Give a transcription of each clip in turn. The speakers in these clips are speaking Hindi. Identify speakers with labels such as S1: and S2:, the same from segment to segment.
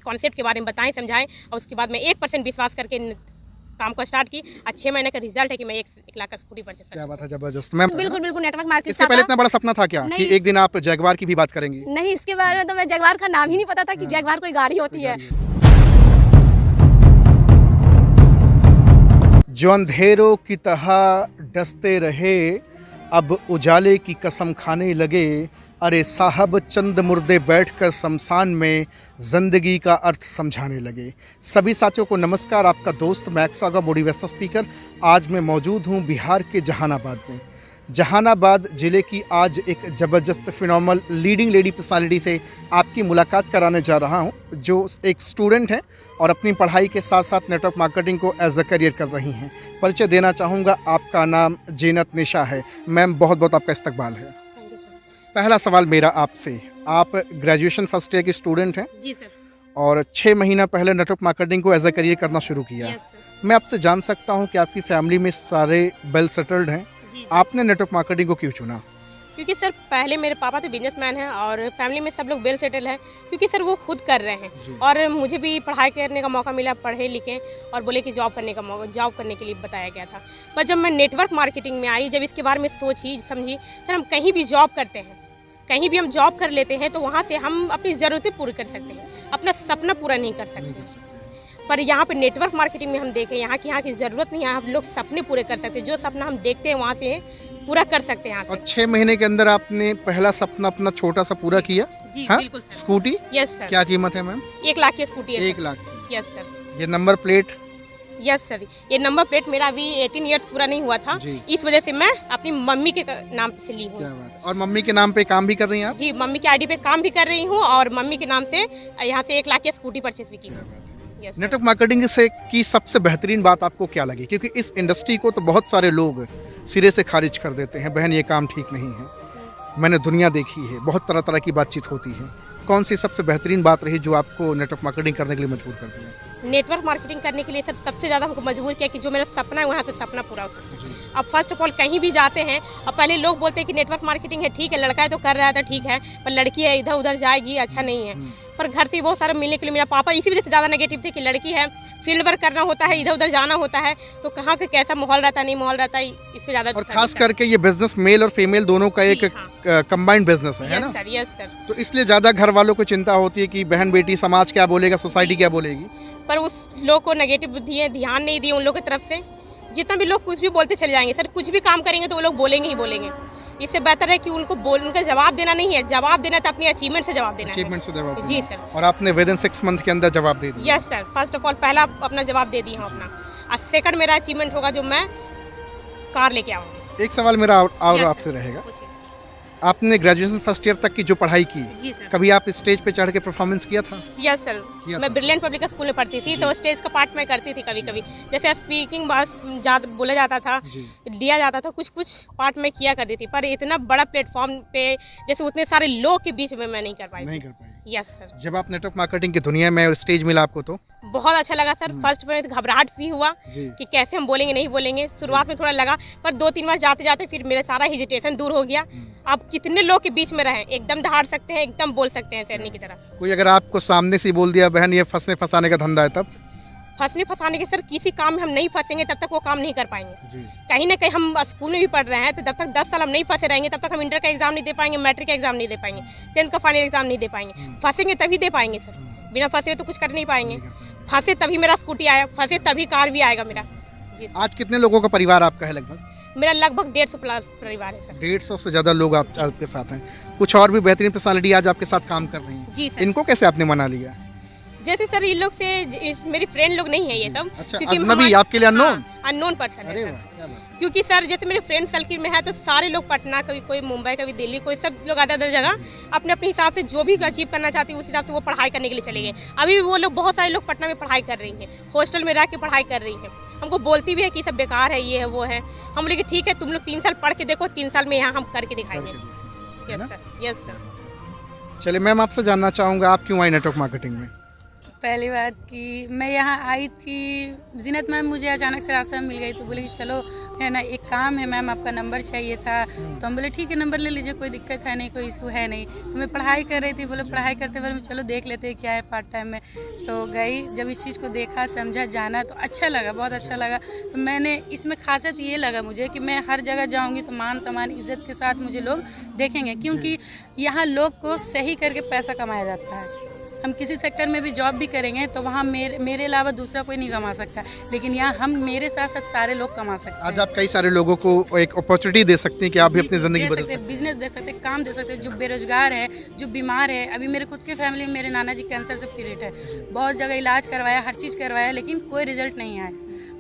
S1: कॉन्सेप्ट के बारे में बताएं, समझाएं, और उसके बाद मैं 1% विश्वास करके काम को स्टार्ट की। 6 महीने का रिजल्ट है कि मैं 1 लाख का स्कूटी परचेस कर।
S2: क्या बात है, जबरदस्त मैम।
S3: बिल्कुल बिल्कुल नेटवर्क मार्केट
S2: इससे पहले इतना बड़ा सपना था क्या कि एक दिन आप जगुआर की भी बात करेंगी?
S3: नहीं, इसके बारे में तो मैं जगुआर का नाम ही नहीं पता था कि जगुआर कोई गाड़ी होती है।
S2: जो अंधेरों की तरह डसते रहे, अब उजाले की कसम खाने लगे। अरे साहब चंद मुर्दे बैठकर शमशान में ज़िंदगी का अर्थ समझाने लगे। सभी साथियों को नमस्कार, आपका दोस्त मैक्स आगा मोटिवेशनल स्पीकर। आज मैं मौजूद हूं बिहार के जहानाबाद में। जहानाबाद ज़िले की आज एक ज़बरदस्त फिनोमिनल लीडिंग लेडी पर्सनालिटी से आपकी मुलाकात कराने जा रहा हूं, जो एक स्टूडेंट हैं और अपनी पढ़ाई के साथ साथ नेटवर्क मार्केटिंग को एज अ करियर कर रही हैं। परिचय देना चाहूँगा, आपका नाम जीनत निशा है। मैम बहुत बहुत आपका इस्तकबाल है। पहला सवाल मेरा आपसे, आप ग्रेजुएशन फर्स्ट ईयर की स्टूडेंट हैं
S1: जी सर।
S2: और 6 महीना पहले नेटवर्क मार्केटिंग को एज अ करियर करना शुरू किया।
S1: Yes sir.
S2: मैं आपसे जान सकता हूं कि आपकी फैमिली में सारे वेल सेटल्ड हैं,
S1: जी।
S2: आपने नेटवर्क मार्केटिंग को क्यों चुना?
S1: क्योंकि सर पहले मेरे पापा तो बिजनेसमैन हैं और फैमिली में सब लोग वेल सेटल हैं, क्योंकि सर वो खुद कर रहे हैं और मुझे भी पढ़ाई करने का मौका मिला, पढ़े लिखे, और बोले कि जॉब करने का मौका, जॉब करने के लिए बताया गया था। पर जब मैं नेटवर्क मार्केटिंग में आई, जब इसके बारे में सोची समझी, सर हम कहीं भी जॉब करते हैं, कहीं भी हम जॉब कर लेते हैं तो वहाँ से हम अपनी ज़रूरतें पूरी कर सकते हैं, अपना सपना पूरा नहीं कर सकते। पर यहाँ पे नेटवर्क मार्केटिंग में हम देखें, यहाँ की ज़रूरत नहीं है, हम लोग सपने पूरे कर सकते हैं। जो सपना हम देखते हैं वहाँ से पूरा कर सकते हैं।
S2: और 6 महीने के अंदर आपने पहला सपना अपना छोटा सा पूरा किया।
S1: जी
S2: हाँ?
S1: बिल्कुल सर।
S2: स्कूटी?
S1: Yes sir.
S2: क्या कीमत है मैम?
S1: 1 लाख की स्कूटी है।
S2: 1 लाख की।
S1: Yes sir.
S2: ये नंबर प्लेट?
S1: Yes sir. ये नंबर प्लेट मेरा अभी 18 इयर्स पूरा नहीं हुआ था, इस वजह से मैं अपनी मम्मी के नाम से ली हूँ।
S2: क्या बात है। और मम्मी के नाम पे काम भी कर रही हैं आप?
S1: जी, मम्मी के आईडी पे काम भी कर रही हूँ और मम्मी के नाम से यहाँ से 1 लाख की स्कूटी परचेस भी की। Yes,
S2: नेटवर्क मार्केटिंग से की सबसे बेहतरीन बात आपको क्या लगी? क्योंकि इस इंडस्ट्री को तो बहुत सारे लोग सिरे से खारिज कर देते हैं, बहन ये काम ठीक नहीं है। मैंने दुनिया देखी है, बहुत तरह तरह की बातचीत होती है। कौन सी सबसे बेहतरीन बात रही जो आपको नेटवर्क मार्केटिंग करने के लिए मजबूर कर दिया?
S1: नेटवर्क मार्केटिंग करने के लिए सर सबसे ज़्यादा हमको मजबूर किया कि जो मेरा सपना है वहाँ से सपना पूरा हो सके। अब फर्स्ट ऑफ ऑल कहीं भी जाते हैं, अब पहले लोग बोलते हैं कि नेटवर्क मार्केटिंग है, ठीक है, लड़का है तो कर रहा है तो ठीक है, पर लड़की है इधर उधर जाएगी, अच्छा नहीं है। पर घर से बहुत सारा मिलने के लिए मेरा पापा इसी वजह से ज़्यादा नेगेटिव थे कि लड़की है, फील्ड वर्क करना होता है, इधर उधर जाना होता है, तो कहाँ का कैसा माहौल रहता है, नहीं माहौल रहता है, इस पे ज़्यादा।
S2: और खास करके ये बिजनेस मेल और फीमेल दोनों का एक कंबाइंड बिजनेस है ना?
S1: सर। Yes sir.
S2: तो इसलिए ज़्यादा घर वालों को चिंता होती है कि बहन बेटी समाज क्या बोलेगा, सोसाइटी क्या बोलेगी।
S1: पर उस लोग को नेगेटिव बुद्धि है, ध्यान नहीं दिए उन लोगों की तरफ से। जितना भी लोग कुछ भी बोलते चले जाएंगे सर, कुछ भी काम करेंगे तो वो लोग बोलेंगे ही बोलेंगे। इससे बेहतर है कि उनका जवाब देना नहीं है, जवाब देना तो अपनी अचीवमेंट से जवाब देना है।
S2: अचीवमेंट से जवाब देना।
S1: जी सर।
S2: और आपने विदिन 6 मंथ के अंदर जवाब दे दिया?
S1: Yes sir. First of all पहला अपना जवाब दे दिया हूँ अपना, और सेकंड मेरा अचीवमेंट होगा जो मैं कार लेके आऊँगी।
S2: एक सवाल मेरा और आपसे रहेगा, आपने ग्रेजुएशन फर्स्ट ईयर तक की जो पढ़ाई की,
S1: जी सर।
S2: कभी आप स्टेज पे चढ़ के परफॉर्मेंस किया था?
S1: Yes sir. मैं ब्रिलियंट पब्लिक स्कूल में पढ़ती थी, तो स्टेज का पार्ट मैं करती थी कभी कभी, जैसे स्पीकिंग बोला जाता था, दिया जाता था, कुछ कुछ पार्ट में किया करती थी। पर इतना बड़ा प्लेटफॉर्म पे जैसे उतने सारे लोग के बीच में मैं नहीं कर पाई। Yes sir.
S2: जब आप नेटवर्क मार्केटिंग की दुनिया में और स्टेज मिला आपको तो
S1: बहुत अच्छा लगा सर। फर्स्ट में घबराहट भी हुआ कि कैसे हम बोलेंगे नहीं बोलेंगे, शुरुआत में थोड़ा लगा, पर 2-3 बार जाते जाते फिर मेरा सारा हेजिटेशन दूर हो गया। आप कितने लोग के बीच में रहे, एकदम दहाड़ सकते हैं, एकदम बोल सकते हैं शेरनी की तरह।
S2: कोई अगर आपको सामने से बोल दिया बहन ये फंसने फंसाने का धंधा है, तब
S1: फंसने फंसाने के सर किसी काम में हम नहीं फंसेंगे तब तक वो काम नहीं कर पाएंगे। कहीं ना कहीं हम स्कूल में भी पढ़ रहे हैं, तो जब तक 10 साल हम नहीं फंसे रहेंगे तब तक हम इंटर का एग्जाम नहीं दे पाएंगे, मैट्रिक का एग्जाम नहीं दे पाएंगे, 10th का फाइनल एग्जाम नहीं दे पाएंगे। फंसेंगे तभी दे पाएंगे सर, बिना फंसे तो कुछ कर नहीं पाएंगे। फंसे तभी मेरा स्कूटी आया, फंसे तभी कार भी आएगा मेरा। जी।
S2: आज कितने लोगों का परिवार आपका है? लगभग
S1: मेरा लगभग 150 प्लस परिवार है सर।
S2: 150 से ज्यादा लोग आपके साथ हैं। कुछ और भी बेहतरीन पर्सनालिटी आज आपके साथ काम कर रही हैं।
S1: जी सर।
S2: इनको कैसे आपने मना लिया?
S1: जैसे सर इन लोग से मेरी फ्रेंड लोग नहीं है ये सब।
S2: अच्छा, अजनबी आपके लिए अननोन?
S1: अननोन पर्सन है सर। क्योंकि सर जैसे मेरे फ्रेंड सर्किल में है तो सारे लोग पटना, कोई मुंबई, कोई दिल्ली, कोई सब लोग अदर अदर जगह अपने अपने हिसाब से जो भी अचीव करना चाहती है उस हिसाब से वो पढ़ाई करने के लिए चले गए। अभी वो लोग बहुत सारे लोग पटना में पढ़ाई कर रही हैं, हॉस्टल में रह के पढ़ाई कर रही हैं। हमको बोलती भी है कि सब बेकार है, ये है वो है। हम बोले कि ठीक है, तुम लोग 3 साल पढ़ के देखो, 3 साल में यहाँ हम करके दिखाएंगे। Yes sir. Yes sir.
S2: चलिए मैम, आपसे जानना चाहूँगा आप क्यों आई नेटवर्क मार्केटिंग में?
S4: पहली बात कि मैं यहाँ आई थी, जीनत मैम मुझे अचानक से रास्ते में मिल गई तो बोली कि चलो है ना, एक काम है मैम, आपका नंबर चाहिए था। तो हम बोले ठीक है, नंबर ले लीजिए, कोई दिक्कत है नहीं, कोई इशू है नहीं। तो मैं पढ़ाई कर रही थी, बोले पढ़ाई करते हुए चलो देख लेते हैं क्या है पार्ट टाइम में। तो गई, जब इस चीज़ को देखा, समझा, जाना, तो अच्छा लगा, बहुत अच्छा लगा। तो मैंने इसमें खासियत ये लगा मुझे कि मैं हर जगह जाऊँगी तो मान सम्मान इज्जत के साथ मुझे लोग देखेंगे, क्योंकि यहाँ लोग को सही करके पैसा कमाया जाता है। हम किसी सेक्टर में भी जॉब भी करेंगे तो वहाँ मेरे अलावा दूसरा कोई नहीं कमा सकता, लेकिन यहाँ हम मेरे साथ साथ सारे लोग कमा सकते हैं।
S2: आज आप कई सारे लोगों को एक अपॉर्चुनिटी दे सकते हैं कि आप भी अपनी ज़िंदगी बदल सकते हैं,
S4: बिजनेस दे सकते हैं, काम दे सकते हैं। जो बेरोजगार है, जो बीमार है, अभी मेरे खुद के फैमिली में मेरे नाना जी कैंसर से पीड़ित है, बहुत जगह इलाज करवाया, हर चीज़ करवाया, लेकिन कोई रिजल्ट नहीं आया।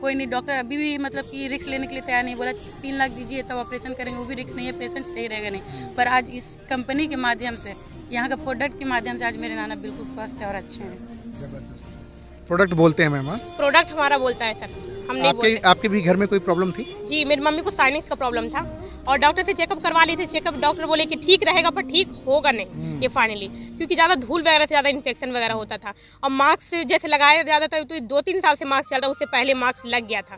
S4: कोई नहीं, डॉक्टर अभी भी मतलब कि रिस्क लेने के लिए तैयार नहीं, बोला 3 लाख दीजिए तब ऑपरेशन करेंगे, वो भी रिस्क नहीं है, पेशेंट सही रहेगा नहीं। पर आज इस कंपनी के माध्यम से, यहाँ का प्रोडक्ट के माध्यम से आज मेरे नाना बिल्कुल स्वस्थ है और अच्छे हैं।
S2: प्रोडक्ट बोलते हैं मैम?
S1: प्रोडक्ट हमारा बोलता है सर, हम नहीं बोलते।
S2: आपके भी घर में कोई प्रॉब्लम थी?
S1: जी, मेरी मम्मी को साइनस का प्रॉब्लम था और डॉक्टर से चेकअप करवा ली थी। चेकअप डॉक्टर बोले कि ठीक रहेगा पर ठीक होगा नहीं ये फाइनली, क्योंकि ज़्यादा धूल वगैरह से ज़्यादा इन्फेक्शन वगैरह होता था। और मास्क जैसे लगाया ज़्यादा था, तो 2-3 साल से मास्क चल रहा, उससे पहले मास्क लग गया था।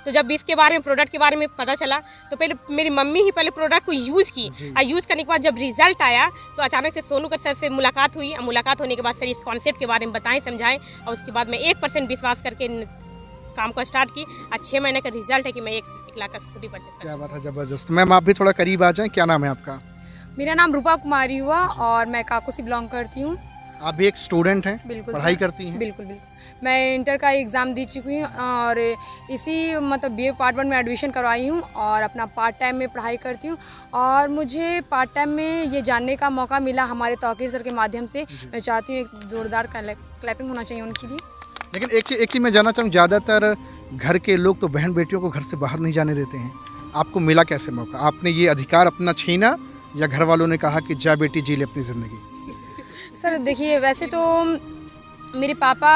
S1: तो जब इसके बारे में, प्रोडक्ट के बारे में पता चला, तो पहले मेरी मम्मी ही पहले प्रोडक्ट को यूज़ की, और यूज़ करने के बाद जब रिजल्ट आया तो अचानक से सोनू के सर से मुलाकात हुई। और मुलाकात होने के बाद सर इस कॉन्सेप्ट के बारे में बताएं, समझाएं, और उसके बाद मैं 1% विश्वास करके काम को स्टार्ट की। 6 महीने का रिजल्ट है कि मैं 1 लाख का स्कूटी परचेस कर।
S2: क्या बात है, जबरदस्त। मैम आप भी थोड़ा करीब आ जाएं, क्या नाम है आपका?
S3: मेरा नाम रूपा कुमारी हुआ और मैं काको से बिलोंग करती हूँ।
S2: आप भी एक स्टूडेंट हैं?
S3: बिल्कुल
S2: पढ़ाई
S3: सर।
S2: करती हैं?
S3: बिल्कुल बिल्कुल, मैं इंटर का एग्ज़ाम दे चुकी हूँ और इसी मतलब BA पार्ट 1 में एडमिशन करवाई हूँ और अपना पार्ट टाइम में पढ़ाई करती हूँ। और मुझे पार्ट टाइम में ये जानने का मौका मिला हमारे तौकीर सर के माध्यम से। मैं चाहती हूँ एक ज़ोरदार क्लैपिंग होना चाहिए उनके लिए।
S2: लेकिन एक चीज़ मैं जानना चाहूँ, ज़्यादातर घर के लोग तो बहन बेटियों को घर से बाहर नहीं जाने देते हैं, आपको मिला कैसे मौका? आपने ये अधिकार अपना छीना या घर वालों ने कहा कि जा बेटी जी ले अपनी ज़िंदगी?
S3: सर देखिए, वैसे तो मेरे पापा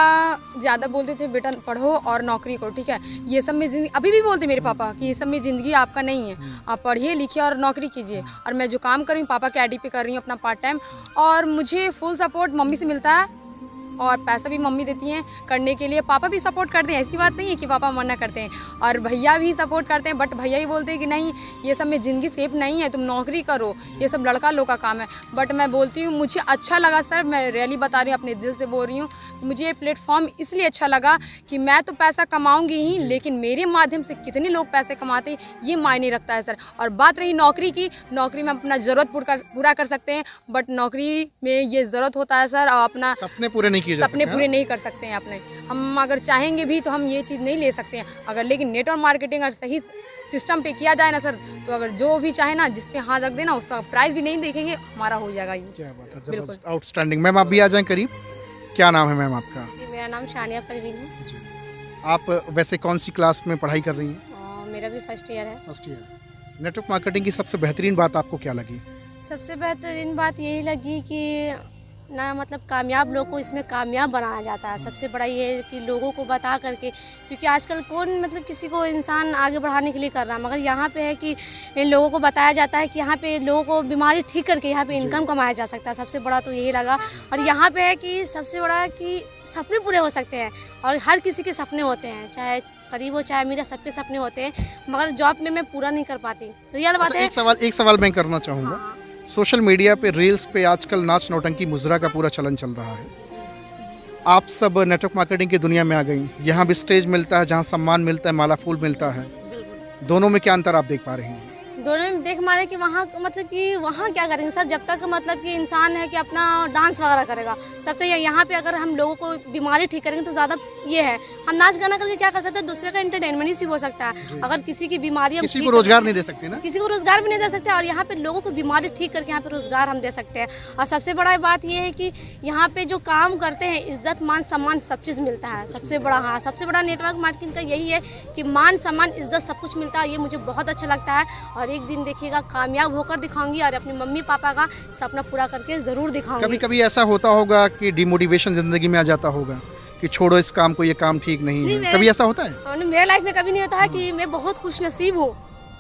S3: ज़्यादा बोलते थे बेटा पढ़ो और नौकरी करो, ठीक है, ये सब में ज़िंदगी, अभी भी बोलते मेरे पापा कि ये सब में ज़िंदगी आपका नहीं है, आप पढ़िए लिखिए और नौकरी कीजिए। और मैं जो काम कर रही हूँ पापा के आईडी पे कर रही हूँ अपना पार्ट टाइम, और मुझे फुल सपोर्ट मम्मी से मिलता है और पैसा भी मम्मी देती हैं करने के लिए। पापा भी सपोर्ट करते हैं, ऐसी बात नहीं है कि पापा मना करते हैं, और भैया भी सपोर्ट करते हैं, बट भैया ही बोलते हैं कि नहीं ये सब में ज़िंदगी सेफ नहीं है, तुम नौकरी करो, ये सब लड़का लोग का काम है। बट मैं बोलती हूँ मुझे अच्छा लगा सर, मैं रियली बता रही हूँ, अपने दिल से बोल रही हूँ, मुझे ये प्लेटफॉर्म इसलिए अच्छा लगा कि मैं तो पैसा कमाऊँगी ही, लेकिन मेरे माध्यम से कितने लोग पैसे कमाते हैं ये मायने रखता है सर। और बात रही नौकरी की, नौकरी में अपना ज़रूरत पूरा कर सकते हैं, बट नौकरी में ये ज़रूरत होता है सर, और अपना
S2: सपने पूरे नहीं किए जा
S3: सपने पूरे नहीं कर सकते हैं अपने। हम अगर चाहेंगे भी तो हम ये चीज़ नहीं ले सकते हैं, अगर लेकिन नेटवर्क मार्केटिंग अगर सही सिस्टम पे किया जाए ना सर, तो अगर जो भी चाहे ना, जिस पे हाथ रख देना, उसका प्राइस भी नहीं देखेंगे, हमारा हो जाएगा ये।
S2: क्या बात है, जबरदस्त, आउटस्टैंडिंग। मैम आप भी आ जाएं करीब, क्या नाम है मैम आपका?
S3: जी, मेरा नाम शानिया परवीन है।
S2: आप वैसे कौन सी क्लास में पढ़ाई कर रही हैं?
S3: मेरा भी फर्स्ट ईयर है।
S2: First year. नेटवर्क मार्केटिंग की सबसे बेहतरीन बात आपको क्या लगी?
S5: सबसे बेहतरीन बात यही लगी कि ना मतलब कामयाब लोग को इसमें कामयाब बनाया जाता है। सबसे बड़ा ये है कि लोगों को बता करके, क्योंकि आजकल कौन मतलब किसी को इंसान आगे बढ़ाने के लिए कर रहा है, मगर यहाँ पे है कि इन लोगों को बताया जाता है कि यहाँ पे लोगों को बीमारी ठीक करके यहाँ पे इनकम कमाया जा सकता है। सबसे बड़ा तो यही लगा। और यहाँ पे है कि सबसे बड़ा कि सपने पूरे हो सकते हैं, और हर किसी के सपने होते हैं, चाहे गरीब हो चाहे अमीर, सबके सपने होते हैं, मगर जॉब में मैं पूरा नहीं कर पाती, रियल बात है।
S2: एक सवाल मैं करना चाहूँगा। सोशल मीडिया पे, रील्स पे आजकल नाच नौटंकी मुजरा का पूरा चलन चल रहा है। आप सब नेटवर्क मार्केटिंग की दुनिया में आ गई, यहाँ भी स्टेज मिलता है, जहाँ सम्मान मिलता है, माला फूल मिलता है, दोनों में क्या अंतर आप देख पा रहे हैं?
S5: दोनों में देख मारे कि वहाँ मतलब कि वहाँ क्या करेंगे सर, जब तक मतलब कि इंसान है कि अपना डांस वगैरह करेगा तब तो यहाँ पे अगर हम लोगों को बीमारी ठीक करेंगे तो ज़्यादा ये है, हम नाच गाना करके क्या कर सकते हैं, दूसरे का एंटरटेनमेंट ही हो सकता है। अगर किसी की बीमारी हम
S2: किसी को रोजगार नहीं दे सकते ना,
S5: किसी को रोजगार भी नहीं दे सकते, और यहाँ पे लोगों को बीमारी ठीक करके यहाँ पे रोजगार हम दे सकते हैं। और सबसे बड़ा बात ये है कि यहाँ पे जो काम करते हैं इज्जत मान सम्मान सब चीज़ मिलता है। सबसे बड़ा, हाँ सबसे बड़ा नेटवर्क मार्केटिंग का यही है कि मान सम्मान इज्जत सब कुछ मिलता है, ये मुझे बहुत अच्छा लगता है। और एक दिन देखिएगा कामयाब होकर दिखाऊंगी और अपने मम्मी पापा का सपना पूरा करके जरूर दिखाऊंगी।
S2: कभी कभी ऐसा होता होगा कि डिमोटिवेशन जिंदगी में आ जाता होगा कि छोड़ो इस काम को, ये काम ठीक नहीं है, कभी ऐसा होता है?
S5: मेरे लाइफ में कभी नहीं होता है कि मैं बहुत खुश नसीब हूँ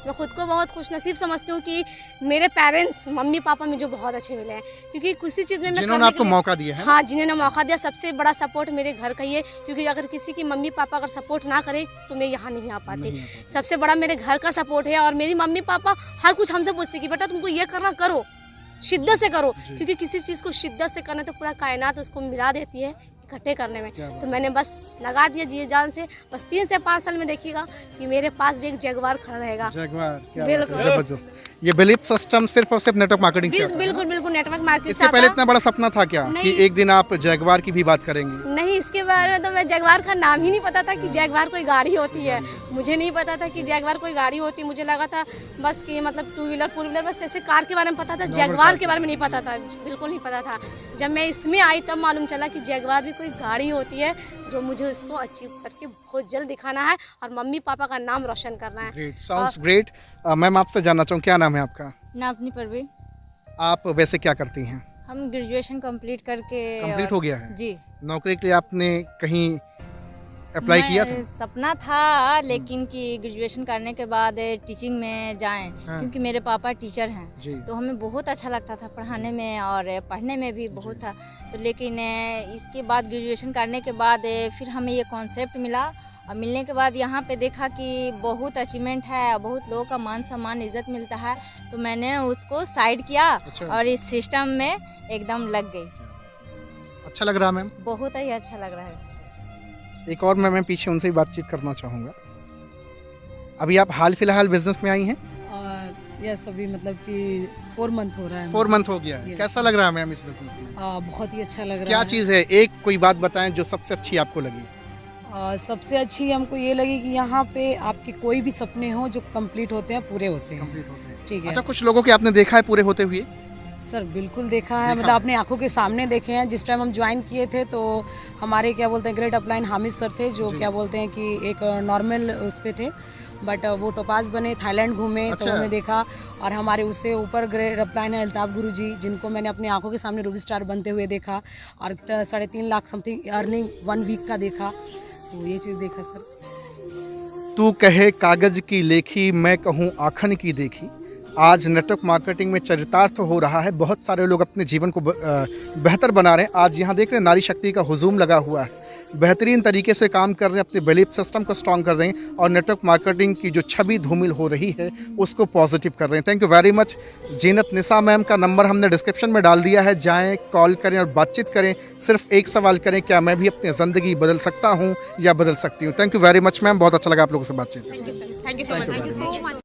S5: मैं खुद को बहुत खुशनसीब समझती हूँ कि मेरे पेरेंट्स मम्मी पापा मुझे बहुत अच्छे मिले हैं, क्योंकि किसी चीज़ में मैं
S2: जिन्होंने आपको मौका दिया है।
S5: हाँ, जिन्होंने मौका दिया। सबसे बड़ा सपोर्ट मेरे घर का ही है, क्योंकि अगर किसी की मम्मी पापा अगर सपोर्ट ना करे तो मैं यहाँ नहीं आ पाती। सबसे बड़ा मेरे घर का सपोर्ट है, और मेरी मम्मी पापा हर कुछ हमसे पूछती कि बेटा तुमको ये करना, करो, शिद्दत से करो, क्योंकि किसी चीज़ को शिद्दत से करना तो पूरा कायनात उसको मिला देती है इकट्ठे करने में। तो मैंने बस लगा दिया जी जान से। बस 3 से 5 साल में देखिएगा कि मेरे पास भी एक जगुआर खड़ा रहेगा।
S2: जगुआर, क्या
S5: बिल्कुल।
S2: बात है, जबरदस्त। ये बिलीफ सिस्टम सिर्फ और सिर्फ नेटवर्क मार्केटिंग से आता है?
S5: बिल्कुल बिल्कुल नेटवर्क मार्केट से
S2: इसके
S5: आता
S2: पहले
S5: है।
S2: इतना बड़ा सपना था क्या कि एक दिन आप जगुआर की भी बात करेंगी?
S5: नहीं, इसके बारे में तो मैं जगुआर का नाम ही नहीं पता था कि जगुआर कोई गाड़ी होती है। मुझे नहीं पता था कि जगुआर कोई गाड़ी होती है। मुझे लगा था बस कि मतलब 2 व्हीलर 4 व्हीलर, बस ऐसे कार के बारे में पता था, जगुआर के बारे में नहीं पता था, बिल्कुल नहीं पता था। जब मैं इसमें आई तब मालूम चला कि जगुआर भी कोई गाड़ी होती है, जो मुझे उसको अचीव करके बहुत जल्द दिखाना है और मम्मी पापा का नाम रोशन करना है।
S2: Great, sounds great. मैम आपसे जानना चाहूँ, क्या नाम है आपका?
S6: नाज़नी परवीन।
S2: आप वैसे क्या करती हैं?
S6: हम ग्रेजुएशन कंप्लीट करके
S2: कंप्लीट हो गया है?
S6: जी।
S2: नौकरी के लिए आपने कहीं अप्लाई किया था?
S6: सपना था, लेकिन कि ग्रेजुएशन करने के बाद टीचिंग में जाएं,
S2: हाँ।
S6: क्योंकि मेरे पापा टीचर हैं,
S2: जी।
S6: तो हमें बहुत अच्छा लगता था पढ़ाने में और पढ़ने में भी बहुत था। तो लेकिन इसके बाद ग्रेजुएशन करने के बाद फिर हमें ये कॉन्सेप्ट मिला, और मिलने के बाद यहाँ पे देखा कि बहुत अचीवमेंट है, बहुत लोगों का मान सम्मान इज्जत मिलता है, तो मैंने उसको साइड किया।
S2: अच्छा।
S6: और इस सिस्टम में एकदम लग गई।
S2: अच्छा लग रहा है मैम?
S6: बहुत ही अच्छा लग रहा है।
S2: एक और मैं पीछे उनसे भी बातचीत करना चाहूँगा। अभी आप हाल फिलहाल बिजनेस में आई हैं?
S7: यस, अभी मतलब कि 4 मंथ हो रहा है।
S2: 4 मंथ हो गया है।
S7: Yes.
S2: कैसा लग रहा है मैम इस बिजनेस में?
S7: बहुत ही अच्छा लग रहा
S2: क्या
S7: है।
S2: चीज़ है, एक कोई बात बताएं जो सबसे अच्छी आपको लगी?
S7: सबसे अच्छी हमको ये लगी कि यहाँ पे आपके कोई भी सपने हो जो कंप्लीट होते हैं, पूरे होते हैं।
S2: कंप्लीट होते हैं।
S7: ठीक है।
S2: अच्छा, कुछ लोगों के आपने देखा है पूरे होते हुए?
S7: सर बिल्कुल देखा है,
S2: देखा
S7: मतलब अपने आंखों के सामने देखे हैं। जिस टाइम हम ज्वाइन किए थे तो हमारे क्या बोलते हैं ग्रेट अपलाइन हामिद सर थे, जो
S2: जी।
S7: क्या बोलते हैं कि एक नॉर्मल उस पे थे, बट वो टोपाज बने, थाईलैंड घूमे।
S2: अच्छा।
S7: तो उन्हें देखा। और हमारे उससे ऊपर ग्रेट अपलाइन है अल्ताफ गुरु जी, जिनको मैंने अपनी आंखों के सामने रूबी स्टार बनते हुए देखा, और 3.5 लाख समथिंग अर्निंग 1 वीक का देखा। तो ये चीज़ देखा सर।
S2: तू कहे कागज की लेखी, मैं कहूँ आखन की देखी। आज नेटवर्क मार्केटिंग में चरितार्थ हो रहा है। बहुत सारे लोग अपने जीवन को बेहतर बना रहे हैं। आज यहाँ देख रहे हैं नारी शक्ति का हुजूम लगा हुआ है, बेहतरीन तरीके से काम कर रहे हैं, अपने बिलीफ सिस्टम को स्ट्रॉन्ग कर रहे हैं, और नेटवर्क मार्केटिंग की जो छवि धूमिल हो रही है उसको पॉजिटिव कर रहे हैं। Thank you very much. Zeenat Nisa ma'am का नंबर हमने डिस्क्रिप्शन में डाल दिया है, जाएं, कॉल करें और बातचीत करें। सिर्फ एक सवाल करें, क्या मैं भी अपनी ज़िंदगी बदल सकता हूँ या बदल सकती हूँ? Thank you very much ma'am, बहुत अच्छा लगा आप लोगों से बातचीत।
S1: Thank you so much.